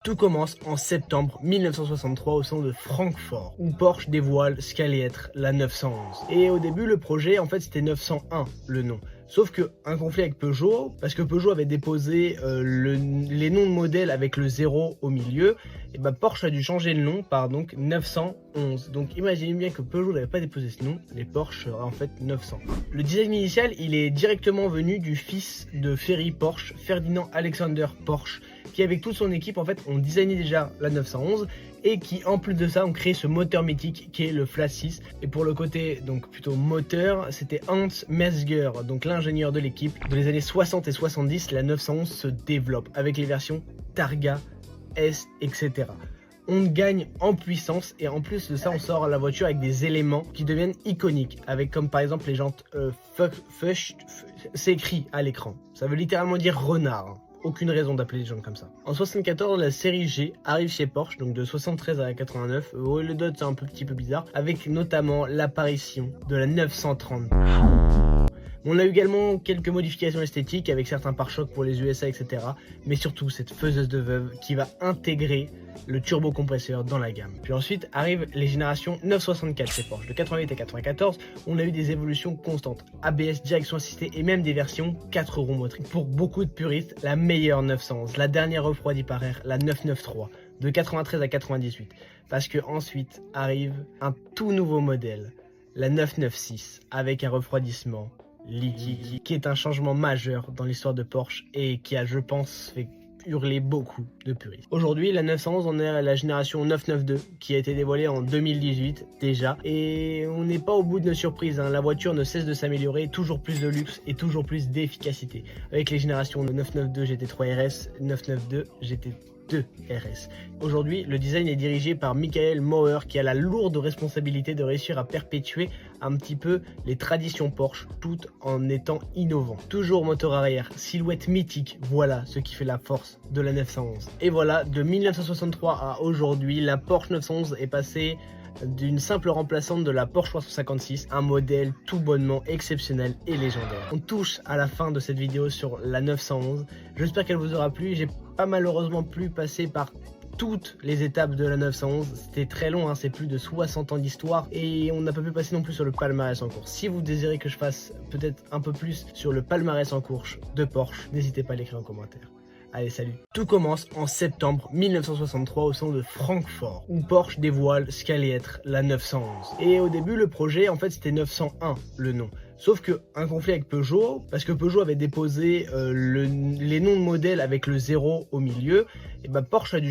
Tout commence en septembre 1963 au sein de Francfort, où Porsche dévoile ce qu'allait être la 911. Et au début, le projet, en fait, c'était 901, le nom. Sauf que un conflit avec Peugeot, parce que Peugeot avait déposé les noms de modèles avec le 0 au milieu, et ben Porsche a dû changer le nom par donc 911. Donc imaginez bien que Peugeot n'avait pas déposé ce nom, les Porsche seraient en fait 900. Le design initial, il est directement venu du fils de Ferry Porsche, Ferdinand Alexander Porsche, qui avec toute son équipe en fait ont designé déjà la 911 et qui en plus de ça ont créé ce moteur mythique qui est le Flat 6. Et pour le côté donc plutôt moteur, c'était Hans Mesger, donc l'ingénieur de l'équipe. Dans les années 60 et 70, la 911 se développe avec les versions Targa, S, etc. On gagne en puissance et en plus de ça on sort la voiture avec des éléments qui deviennent iconiques, avec comme par exemple les jantes c'est écrit à l'écran, ça veut littéralement dire renard. Aucune raison d'appeler les gens comme ça. En 74, la série G arrive chez Porsche, donc de 73 à 89. Le dot c'est un petit peu bizarre, avec notamment l'apparition de la 930. On a eu également quelques modifications esthétiques avec certains pare-chocs pour les USA, etc. Mais surtout cette faiseuse de veuve qui va intégrer le turbocompresseur dans la gamme. Puis ensuite arrivent les générations 964 chez Porsche. De 88 à 94, on a eu des évolutions constantes. ABS, direction assistée et même des versions 4 roues motrices. Pour beaucoup de puristes, la meilleure 911, la dernière refroidie par air, la 993, de 93 à 98. Parce que ensuite arrive un tout nouveau modèle, la 996, avec un refroidissement liquide, qui est un changement majeur dans l'histoire de Porsche et qui a, je pense, fait hurler beaucoup de puristes. Aujourd'hui, la 911, on est à la génération 992 qui a été dévoilée en 2018 déjà, et on n'est pas au bout de nos surprises, hein. La voiture ne cesse de s'améliorer, toujours plus de luxe et toujours plus d'efficacité, avec les générations de 992 GT3 RS, 992 GT2 RS. Aujourd'hui, le design est dirigé par Michael Mauer qui a la lourde responsabilité de réussir à perpétuer un petit peu les traditions Porsche tout en étant innovant. Toujours moteur arrière, silhouette mythique, voilà ce qui fait la force de la 911. Et voilà, de 1963 à aujourd'hui, la Porsche 911 est passée d'une simple remplaçante de la Porsche 356, un modèle tout bonnement exceptionnel et légendaire. On touche à la fin de cette vidéo sur la 911, j'espère qu'elle vous aura plu. J'ai pas malheureusement pu passer par toutes les étapes de la 911, c'était très long, hein, c'est plus de 60 ans d'histoire et on n'a pas pu passer non plus sur le palmarès en course. Si vous désirez que je fasse peut-être un peu plus sur le palmarès en course de Porsche, n'hésitez pas à l'écrire en commentaire. Allez, salut. Tout commence en septembre 1963 au sein de Francfort, où Porsche dévoile ce qu'allait être la 911. Et au début, le projet, en fait, c'était 901, le nom. Sauf que un conflit avec Peugeot, parce que Peugeot avait déposé les noms de modèles avec le 0 au milieu, et ben Porsche a dû